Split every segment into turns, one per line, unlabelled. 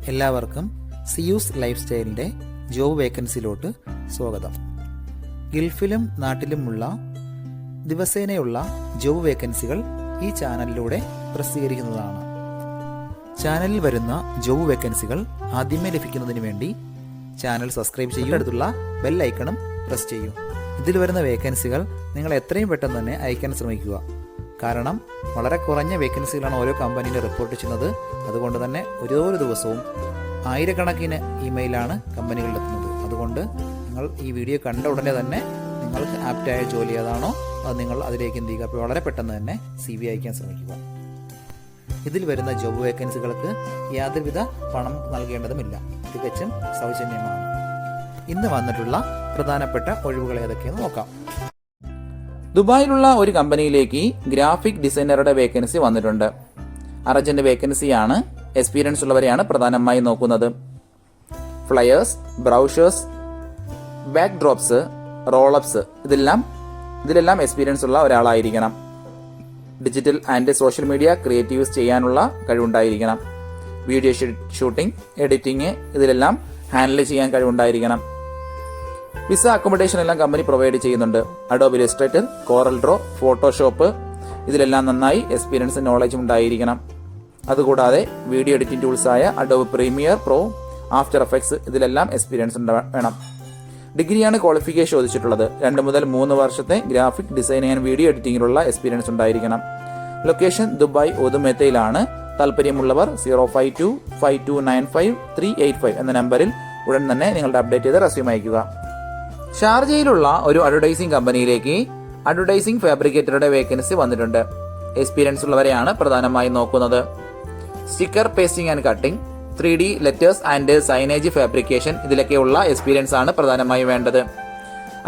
എല്ലാവർക്കും Zeus life സ്റ്റൈലിൻ്റെ job വേക്കൻസിയിലോട്ട് സ്വാഗതം. ഗൾഫിലും നാട്ടിലുമുള്ള ദിവസേനയുള്ള job വേക്കൻസികൾ ഈ ചാനലിലൂടെ പ്രസിദ്ധീകരിക്കുന്നതാണ്. ചാനലിൽ വരുന്ന ജോബ് വേക്കൻസികൾ ആദ്യമേ ലഭിക്കുന്നതിന് വേണ്ടി ചാനൽ സബ്സ്ക്രൈബ് ചെയ്യുക, അടുത്തുള്ള ബെൽ ഐക്കണും പ്രസ് ചെയ്യൂ. ഇതിൽ വരുന്ന വേക്കൻസികൾ നിങ്ങൾ എത്രയും പെട്ടെന്ന് തന്നെ അയക്കാൻ ശ്രമിക്കുക. കാരണം വളരെ കുറഞ്ഞ വേക്കൻസികളാണ് ഓരോ കമ്പനിയിൽ റിപ്പോർട്ട് ചെയ്യുന്നത്. അതുകൊണ്ട് തന്നെ ഓരോ ദിവസവും ആയിരക്കണക്കിന് ഇമെയിലാണ് കമ്പനികളിലെത്തുന്നത്. അതുകൊണ്ട് നിങ്ങൾ ഈ വീഡിയോ കണ്ട ഉടനെ തന്നെ നിങ്ങൾക്ക് ആപ്റ്റായ ജോലി ഏതാണോ അത് നിങ്ങൾ അതിലേക്ക് എന്ത് ചെയ്യുക, അപ്പോൾ വളരെ പെട്ടെന്ന് തന്നെ CV അയക്കാൻ ശ്രമിക്കുക. ഇതിൽ വരുന്ന ജോബ് വേക്കൻസികൾക്ക് യാതൊരുവിധ പണം നൽകേണ്ടതുമില്ല, തികച്ചും സൗജന്യമാണ്. ഇന്ന് വന്നിട്ടുള്ള പ്രധാനപ്പെട്ട ഒഴിവുകൾ ഏതൊക്കെയെന്ന് നോക്കാം.
ദുബായിലുള്ള ഒരു കമ്പനിയിലേക്ക് ഗ്രാഫിക് ഡിസൈനറുടെ വേക്കൻസി വന്നിട്ടുണ്ട്. അർജന്റ് വേക്കൻസിയാണ്. എക്സ്പീരിയൻസ് ഉള്ളവരെയാണ് പ്രധാനമായും നോക്കുന്നത്. Flyers, brochures, back drops, roll ups ഇതിലെല്ലാം എക്സ്പീരിയൻസ് ഉള്ള ഒരാളായിരിക്കണം. Digital and social media creatives ചെയ്യാനുള്ള കഴിവുണ്ടായിരിക്കണം. വീഡിയോ ഷൂട്ടിംഗ്, എഡിറ്റിംഗ് ഇതിലെല്ലാം ഹാൻഡിൽ ചെയ്യാൻ കഴിവുണ്ടായിരിക്കണം. വിസ അക്കോമഡേഷൻ എല്ലാം കമ്പനി പ്രൊവൈഡ് ചെയ്യുന്നുണ്ട്. Adobe Illustrator, Corel Draw, Photoshop ഇതിലെല്ലാം നന്നായി എക്സ്പീരിയൻസ് നോളജും ഉണ്ടായിരിക്കണം. അതുകൂടാതെ വീഡിയോ എഡിറ്റിംഗ് ടൂൾസായ Adobe Premiere Pro, After Effects ഇതിലെല്ലാം എക്സ്പീരിയൻസ് വേണം. ഡിഗ്രിയാണ് ക്വാളിഫിക്കേഷൻ ചോദിച്ചിട്ടുള്ളത്. 2 മുതൽ 3 വർഷത്തെ ഗ്രാഫിക് ഡിസൈൻ ആൻഡ് വീഡിയോ എഡിറ്റിംഗിലുള്ള എക്സ്പീരിയൻസ് ഉണ്ടായിരിക്കണം. ലൊക്കേഷൻ ദുബായ് ഒതുമെത്തയിലാണ്. താല്പര്യമുള്ളവർ 0525295 എന്ന നമ്പറിൽ ഉടൻ തന്നെ നിങ്ങളുടെ അപ്ഡേറ്റ് ചെയ്ത് റെസ്യൂം അയക്കുക. ഷാർജയിലുള്ള ഒരു അഡ്വർടൈസിംഗ് കമ്പനിയിലേക്ക് അഡ്വർടൈസിംഗ് ഫാബ്രിക്കേറ്ററുടെ വേക്കൻസി വന്നിട്ടുണ്ട്. എക്സ്പീരിയൻസ് ഉള്ളവരെയാണ് പ്രധാനമായും നോക്കുന്നത്. Sticker pasting and cutting, 3D letters and signage fabrication ഇതിലൊക്കെയുള്ള എക്സ്പീരിയൻസ് ആണ് പ്രധാനമായും വേണ്ടത്.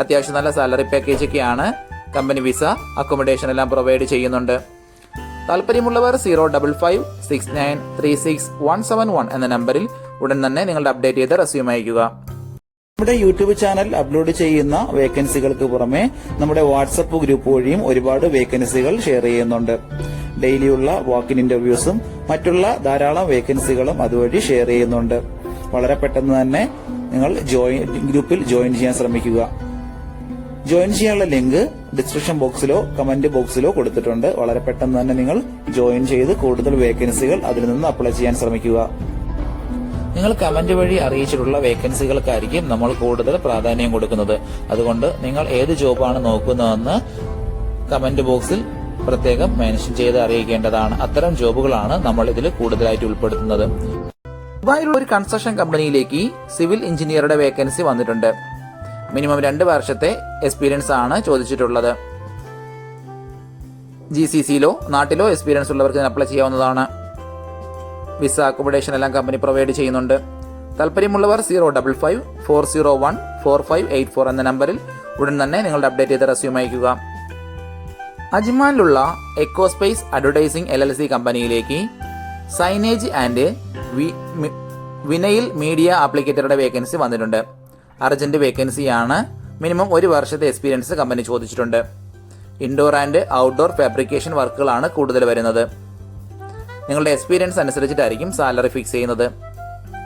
അത്യാവശ്യം നല്ല സാലറി പാക്കേജ് ഒക്കെയാണ്. കമ്പനി വിസ അക്കോമഡേഷൻ എല്ലാം പ്രൊവൈഡ് ചെയ്യുന്നുണ്ട്. താല്പര്യമുള്ളവർ 0556936 എന്ന നമ്പറിൽ ഉടൻ തന്നെ നിങ്ങളുടെ അപ്ഡേറ്റ് ചെയ്ത് റെസ്യൂം അയക്കുക.
നമ്മുടെ യൂട്യൂബ് ചാനൽ അപ്ലോഡ് ചെയ്യുന്ന വേക്കൻസികൾക്ക് പുറമെ നമ്മുടെ വാട്സപ്പ് ഗ്രൂപ്പ് വഴിയും ഒരുപാട് വേക്കൻസികൾ ഷെയർ ചെയ്യുന്നുണ്ട്. ഡെയിലിയുള്ള വാക്കിൻ ഇന്റർവ്യൂസും മറ്റുള്ള ധാരാളം വേക്കൻസികളും അതുവഴി ഷെയർ ചെയ്യുന്നുണ്ട്. വളരെ പെട്ടെന്ന് തന്നെ നിങ്ങൾ ഗ്രൂപ്പിൽ ജോയിൻ ചെയ്യാൻ ശ്രമിക്കുക. ജോയിൻ ചെയ്യാനുള്ള ലിങ്ക് ഡിസ്ക്രിപ്ഷൻ ബോക്സിലോ കമന്റ് ബോക്സിലോ കൊടുത്തിട്ടുണ്ട്. വളരെ പെട്ടെന്ന് തന്നെ നിങ്ങൾ ജോയിൻ ചെയ്ത് കൂടുതൽ വേക്കൻസികൾ അതിൽ നിന്ന് അപ്ലൈ ചെയ്യാൻ ശ്രമിക്കുക.
നിങ്ങൾ കമന്റ് വഴി അറിയിച്ചിട്ടുള്ള വേക്കൻസികൾക്കായിരിക്കും നമ്മൾ കൂടുതൽ പ്രാധാന്യം കൊടുക്കുന്നത്. അതുകൊണ്ട് നിങ്ങൾ ഏത് ജോബാണ് നോക്കുന്നതെന്ന് കമന്റ് ബോക്സിൽ പ്രത്യേകം മെൻഷൻ ചെയ്ത് അറിയിക്കേണ്ടതാണ്. അത്തരം ജോബുകളാണ് നമ്മൾ ഇതിൽ കൂടുതലായിട്ട് ഉൾപ്പെടുത്തുന്നത്. ദുബായിലുള്ള ഒരു കൺസ്ട്രക്ഷൻ കമ്പനിയിലേക്ക് സിവിൽ എഞ്ചിനീയറുടെ വേക്കൻസി വന്നിട്ടുണ്ട്. മിനിമം 2 വർഷത്തെ എക്സ്പീരിയൻസ് ആണ് ചോദിച്ചിട്ടുള്ളത്. GCCയിലോ നാട്ടിലോ എക്സ്പീരിയൻസ് ഉള്ളവർക്ക് അപ്ലൈ ചെയ്യാവുന്നതാണ്. വിസ അക്കോമഡേഷൻ എല്ലാം കമ്പനി പ്രൊവൈഡ് ചെയ്യുന്നുണ്ട്. താല്പര്യമുള്ളവർ 055401458 എന്ന നമ്പറിൽ ഉടൻ തന്നെ നിങ്ങളുടെ അപ്ഡേറ്റ് ചെയ്ത് റെസ്യൂം അയക്കുക. അജ്മാനിലുള്ള എക്കോസ്പേസ് അഡ്വർടൈസിംഗ് LLC കമ്പനിയിലേക്ക് സൈനേജ് ആൻഡ് വിനയിൽ മീഡിയ ആപ്ലിക്കേറ്ററുടെ വേക്കൻസി വന്നിട്ടുണ്ട്. അർജന്റ് വേക്കൻസിയാണ്. മിനിമം 1 വർഷത്തെ എക്സ്പീരിയൻസ് കമ്പനി ചോദിച്ചിട്ടുണ്ട്. ഇൻഡോർ ആൻഡ് ഔട്ട്ഡോർ ഫാബ്രിക്കേഷൻ വർക്കുകളാണ് കൂടുതൽ വരുന്നത്. നിങ്ങളുടെ എക്സ്പീരിയൻസ് അനുസരിച്ചിട്ടായിരിക്കും സാലറി ഫിക്സ് ചെയ്യുന്നത്.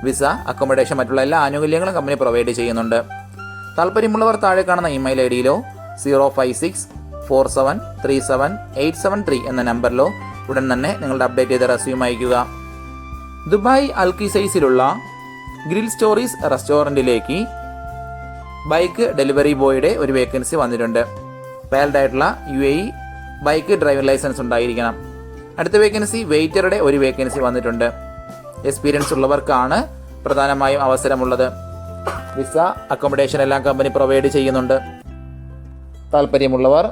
വിസ അക്കോമഡേഷൻ മറ്റുള്ള എല്ലാ ആനുകൂല്യങ്ങളും കമ്പനി പ്രൊവൈഡ് ചെയ്യുന്നുണ്ട്. താല്പര്യമുള്ളവർ താഴെ കാണുന്ന ഇമെയിൽ IDയിലോ 05647378773 എന്ന നമ്പറിലോ ഉടൻ തന്നെ നിങ്ങളുടെ അപ്ഡേറ്റ് ചെയ്ത റെസ്യൂം അയക്കുക. ദുബായ് അൽക്കിസൈസിലുള്ള ഗ്രിൽ സ്റ്റോറീസ് റെസ്റ്റോറന്റിലേക്ക് ബൈക്ക് ഡെലിവറി ബോയുടെ ഒരു വേക്കൻസി വന്നിട്ടുണ്ട്. വാലിഡ് ആയിട്ടുള്ള UAE ബൈക്ക് ഡ്രൈവിംഗ് ലൈസൻസ് ഉണ്ടായിരിക്കണം. അടുത്ത വേക്കൻസി വെയിറ്ററുടെ ഒരു വേക്കൻസി വന്നിട്ടുണ്ട്. എക്സ്പീരിയൻസ് ഉള്ളവർക്കാണ് പ്രധാനമായും അവസരമുള്ളത്. വിസ അക്കോമഡേഷൻ എല്ലാം കമ്പനി പ്രൊവൈഡ് ചെയ്യുന്നുണ്ട്. താല്പര്യമുള്ളവർ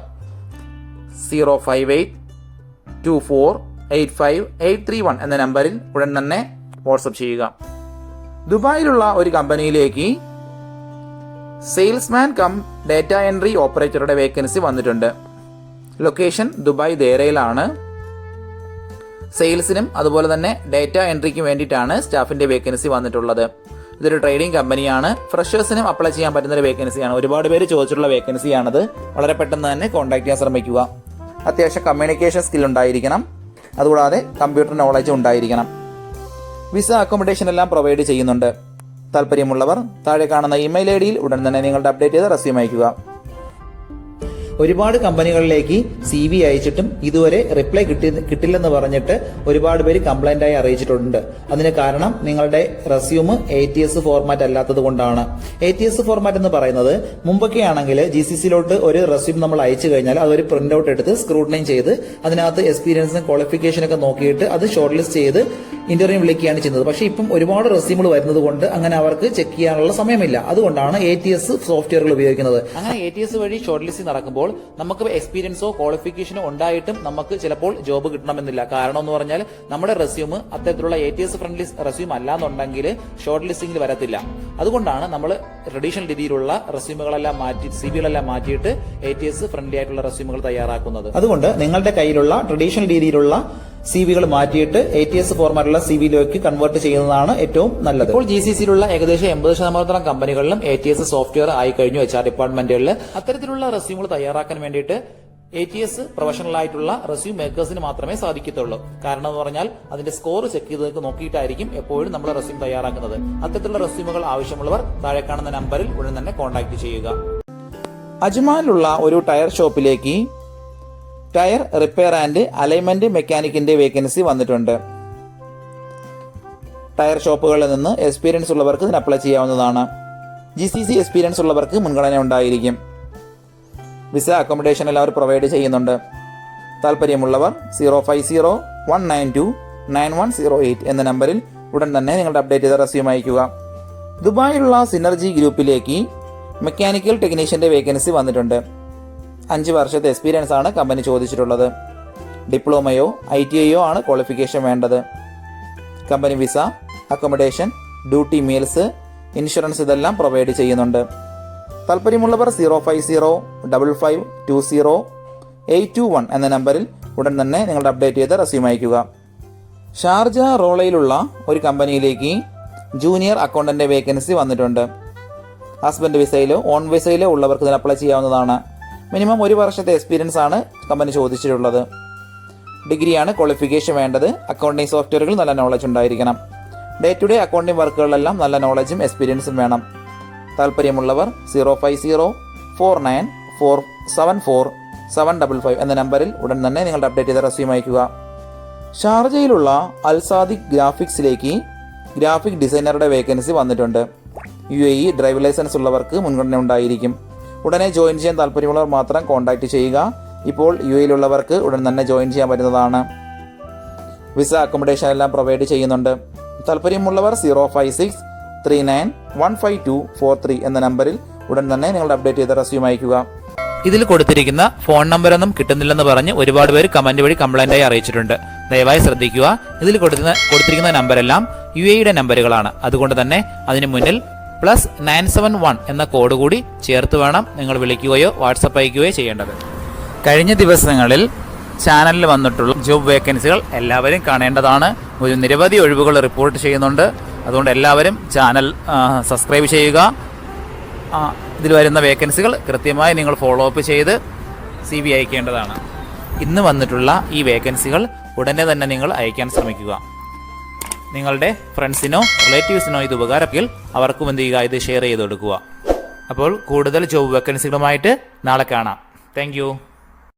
0582485 എന്ന നമ്പറിൽ ഉടൻ തന്നെ വാട്സപ്പ് ചെയ്യുക. ദുബായിലുള്ള ഒരു കമ്പനിയിലേക്ക് സെയിൽസ്മാൻ കം ഡേറ്റ എൻട്രി ഓപ്പറേറ്ററുടെ വേക്കൻസി വന്നിട്ടുണ്ട്. ലൊക്കേഷൻ ദുബായ് ദേരയിലാണ്. സെയിൽസിനും അതുപോലെ തന്നെ ഡേറ്റ എൻട്രിക്കും വേണ്ടിയിട്ടാണ് സ്റ്റാഫിന്റെ വേക്കൻസി വന്നിട്ടുള്ളത്. ഇതൊരു ട്രേഡിംഗ് കമ്പനിയാണ്. ഫ്രഷേഴ്സിനും അപ്ലൈ ചെയ്യാൻ പറ്റുന്ന ഒരു വേക്കൻസിയാണ്. ഒരുപാട് പേര് ചോദിച്ചിട്ടുള്ള വേക്കൻസിയാണത്. വളരെ പെട്ടെന്ന് തന്നെ കോൺടാക്ട് ചെയ്യാൻ ശ്രമിക്കുക. അത്യാവശ്യം കമ്മ്യൂണിക്കേഷൻ സ്കിൽ ഉണ്ടായിരിക്കണം. അതുകൂടാതെ കമ്പ്യൂട്ടർ നോളജ് ഉണ്ടായിരിക്കണം. വിസ അക്കോമഡേഷൻ എല്ലാം പ്രൊവൈഡ് ചെയ്യുന്നുണ്ട്. താല്പര്യമുള്ളവർ താഴെ കാണുന്ന ഇമെയിൽ ഐ ഡിയിൽ ഉടൻ തന്നെ നിങ്ങളുടെ അപ്ഡേറ്റ് ചെയ്ത റെസ്യൂം അയക്കുക.
ഒരുപാട് കമ്പനികളിലേക്ക് CV അയച്ചിട്ടും ഇതുവരെ റിപ്ലൈ കിട്ടില്ലെന്ന് പറഞ്ഞിട്ട് ഒരുപാട് പേര് കംപ്ലൈന്റ് ആയി അറിയിച്ചിട്ടുണ്ട്. അതിന് കാരണം നിങ്ങളുടെ റെസ്യൂം ATS ഫോർമാറ്റ് അല്ലാത്തത് കൊണ്ടാണ്. ATS ഫോർമാറ്റ് എന്ന് പറയുന്നത് മുമ്പൊക്കെ ആണെങ്കിൽ GCCയിലോട്ട് ഒരു റെസ്യൂം നമ്മൾ അയച്ചു കഴിഞ്ഞാൽ അതൊരു പ്രിന്റ് ഔട്ട് എടുത്ത് സ്ക്രൂട്ടനൈസ് ചെയ്ത് അതിനകത്ത് എക്സ്പീരിയൻസും ക്വാളിഫിക്കേഷനൊക്കെ നോക്കിയിട്ട് അത് ഷോർട്ട് ലിസ്റ്റ് ചെയ്ത് ഇന്റർവ്യൂ വിളിക്കുകയാണ് ചെയ്യുന്നത്. പക്ഷേ ഇപ്പം ഒരുപാട് റെസ്യൂമുകൾ വരുന്നത് കൊണ്ട് അങ്ങനെ അവർക്ക് ചെക്ക് ചെയ്യാനുള്ള സമയമില്ല. അതുകൊണ്ടാണ് ATS സോഫ്റ്റ്വെയറുകൾ ഉപയോഗിക്കുന്നത്. അങ്ങനെ ATS വഴി ഷോർട്ട് ലിസ്റ്റ് നടക്കുമ്പോൾ നമുക്ക് എക്സ്പീരിയൻസോ ക്വാളിഫിക്കേഷനോ ഉണ്ടായിട്ടും നമുക്ക് ചിലപ്പോൾ ജോബ് കിട്ടണമെന്നില്ല. കാരണം എന്ന് പറഞ്ഞാൽ നമ്മുടെ റെസ്യൂം അത്തരത്തിലുള്ള ATS ഫ്രണ്ട്ലി റെസ്യൂം അല്ലാന്നുണ്ടെങ്കിൽ ഷോർട്ട് ലിസ്റ്റിംഗിൽ വരത്തില്ല. അതുകൊണ്ടാണ് നമ്മൾ ട്രഡീഷണൽ രീതിയിലുള്ള റെസ്യൂമുകളെല്ലാം മാറ്റി CVകളെല്ലാം മാറ്റിയിട്ട് ATS ഫ്രണ്ട്ലി ആയിട്ടുള്ള റെസ്യൂമുകൾ തയ്യാറാക്കുന്നത്. അതുകൊണ്ട് നിങ്ങളുടെ കയ്യിലുള്ള ട്രഡീഷണൽ രീതിയിലുള്ള CVകൾ മാറ്റിയിട്ട് ATS ഫോർമാറ്റുള്ള CVയിലേക്ക് കൺവേർട്ട് ചെയ്യുന്നതാണ് ഏറ്റവും നല്ലത്. ഇപ്പോൾ GCCയിലുള്ള ഏകദേശം 80% കമ്പനികളിലും ATS സോഫ്റ്റ്വെയർ ആയി കഴിഞ്ഞു. HR ഡിപ്പാർട്ട്മെന്റുകളിൽ അത്തരത്തിലുള്ള റെസ്യൂമുകൾ തയ്യാറാക്കാൻ വേണ്ടിയിട്ട് ATS പ്രൊഫഷണൽ ആയിട്ടുള്ള റെസ്യൂം മേക്കേഴ്സിന് മാത്രമേ സാധിക്കത്തുള്ളൂ. കാരണം എന്ന് പറഞ്ഞാൽ അതിന്റെ സ്കോർ ചെക്ക് ചെയ്ത് നോക്കിയിട്ടായിരിക്കും എപ്പോഴും നമ്മൾ റെസ്യൂം തയ്യാറാക്കുന്നത്. അത്തരത്തിലുള്ള റെസ്യൂമുകൾ ആവശ്യമുള്ളവർ താഴെ കാണുന്ന നമ്പറിൽ ഉടൻ തന്നെ കോൺടാക്ട് ചെയ്യുക.
അജ്മാനിലുള്ള ഒരു ടയർ ഷോപ്പിലേക്ക് ടയർ റിപ്പയർ ആൻഡ് അലൈൻമെന്റ് മെക്കാനിക്കിന്റെ വേക്കൻസി വന്നിട്ടുണ്ട്. ടയർ ഷോപ്പുകളിൽ നിന്ന് എക്സ്പീരിയൻസ് ഉള്ളവർക്ക് ഇതിന് അപ്ലൈ ചെയ്യാവുന്നതാണ്. GCC എക്സ്പീരിയൻസ് ഉള്ളവർക്ക് മുൻഗണന ഉണ്ടായിരിക്കും. വിസ അക്കോമഡേഷൻ എല്ലാം അവർ പ്രൊവൈഡ് ചെയ്യുന്നുണ്ട്. താല്പര്യമുള്ളവർ 050-192-9108 എന്ന നമ്പറിൽ ഉടൻ തന്നെ നിങ്ങളുടെ അപ്ഡേറ്റ് ചെയ്ത റെസ്യൂം അയക്കുക. ദുബായിലുള്ള സിനർജി ഗ്രൂപ്പിലേക്ക് മെക്കാനിക്കൽ ടെക്നീഷ്യന്റെ വേക്കൻസി വന്നിട്ടുണ്ട്. 5 വർഷത്തെ എക്സ്പീരിയൻസ് ആണ് കമ്പനി ചോദിച്ചിട്ടുള്ളത്. ഡിപ്ലോമയോ ITIയോ ആണ് ക്വാളിഫിക്കേഷൻ വേണ്ടത്. Company visa, accommodation, duty meals, insurance ഇതെല്ലാം പ്രൊവൈഡ് ചെയ്യുന്നുണ്ട്. താല്പര്യമുള്ളവർ 050-5520-821 എന്ന നമ്പറിൽ ഉടൻ തന്നെ നിങ്ങളുടെ അപ്ഡേറ്റ് ചെയ്ത് റെസ്യൂം അയക്കുക. ഷാർജ റോളയിലുള്ള ഒരു കമ്പനിയിലേക്ക് ജൂനിയർ അക്കൗണ്ടന്റ് വേക്കൻസി വന്നിട്ടുണ്ട്. ഹസ്ബൻഡ് വിസയിലോ ഓൺ വിസയിലോ ഉള്ളവർക്ക് ഇതിന് അപ്ലൈ ചെയ്യാവുന്നതാണ്. മിനിമം 1 വർഷത്തെ എക്സ്പീരിയൻസ് ആണ് കമ്പനി ചോദിച്ചിട്ടുള്ളത്. ഡിഗ്രിയാണ് ക്വാളിഫിക്കേഷൻ വേണ്ടത്. അക്കൗണ്ടിംഗ് സോഫ്റ്റ്വെയറുകൾ നല്ല നോളജ് ഉണ്ടായിരിക്കണം. ഡേ ടു ഡേ അക്കൗണ്ടിംഗ് വർക്കുകളിലെല്ലാം നല്ല നോളജും എക്സ്പീരിയൻസും വേണം. താല്പര്യമുള്ളവർ 050-494-74755 എന്ന നമ്പറിൽ ഉടൻ തന്നെ നിങ്ങളുടെ അപ്ഡേറ്റ് ചെയ്ത റെസ്യൂം അയക്കുക. ഷാർജയിലുള്ള അൽസാദിഖ് ഗ്രാഫിക്സിലേക്ക് ഗ്രാഫിക് ഡിസൈനറുടെ വേക്കൻസി വന്നിട്ടുണ്ട്. UAE ഡ്രൈവ് ലൈസൻസ് ഉള്ളവർക്ക് മുൻഗണന ഉണ്ടായിരിക്കും. ഉടനെ ജോയിൻ ചെയ്യാൻ താല്പര്യമുള്ളവർ മാത്രം കോൺടാക്ട് ചെയ്യുക. ഇപ്പോൾ UAEയിലുള്ളവർക്ക് ഉടൻ തന്നെ ജോയിൻ ചെയ്യാൻ പറ്റുന്നതാണ്. വിസ അക്കോമഡേഷൻ എല്ലാം പ്രൊവൈഡ് ചെയ്യുന്നുണ്ട്. താല്പര്യമുള്ളവർ 056-39-15243 എന്ന നമ്പറിൽ ഉടൻ തന്നെ നിങ്ങളുടെ അപ്ഡേറ്റ് ചെയ്ത റെസ്യൂം അയക്കുക.
ഇതിൽ കൊടുത്തിരിക്കുന്ന ഫോൺ നമ്പറൊന്നും കിട്ടുന്നില്ലെന്ന് പറഞ്ഞ് ഒരുപാട് പേര് കമന്റ് വഴി കംപ്ലൈന്റായി അറിയിച്ചിട്ടുണ്ട്. ദയവായി ശ്രദ്ധിക്കുക. ഇതിൽ കൊടുത്തിരിക്കുന്ന നമ്പരെല്ലാം UAEയുടെ നമ്പറുകളാണ്. അതുകൊണ്ട് തന്നെ അതിന് മുന്നിൽ +971 എന്ന കോഡ് കൂടി ചേർത്ത് വേണം നിങ്ങൾ വിളിക്കുകയോ വാട്സപ്പ് അയക്കുകയോ ചെയ്യേണ്ടത്.
കഴിഞ്ഞ ദിവസങ്ങളിൽ ചാനലിൽ വന്നിട്ടുള്ള ജോബ് വേക്കൻസികൾ എല്ലാവരും കാണേണ്ടതാണ്. ഒരു നിരവധി ഒഴിവുകൾ റിപ്പോർട്ട് ചെയ്യുന്നുണ്ട്. അതുകൊണ്ട് എല്ലാവരും ചാനൽ സബ്സ്ക്രൈബ് ചെയ്യുക. ഇതിൽ വരുന്ന വേക്കൻസികൾ കൃത്യമായി നിങ്ങൾ ഫോളോ അപ്പ് ചെയ്ത് CV അയക്കേണ്ടതാണ്. ഇന്ന് വന്നിട്ടുള്ള ഈ വേക്കൻസികൾ ഉടനെ തന്നെ നിങ്ങൾ അയക്കാൻ ശ്രമിക്കുക. നിങ്ങളുടെ ഫ്രണ്ട്സിനോ റിലേറ്റീവ്സിനോ ഇത് ഉപകാരമെങ്കിൽ അവർക്കും എന്ത് ചെയ്യുക, ഇത് ഷെയർ ചെയ്ത് കൊടുക്കുക. അപ്പോൾ കൂടുതൽ ജോബ് വേക്കൻസികളുമായിട്ട് നാളെ കാണാം. താങ്ക്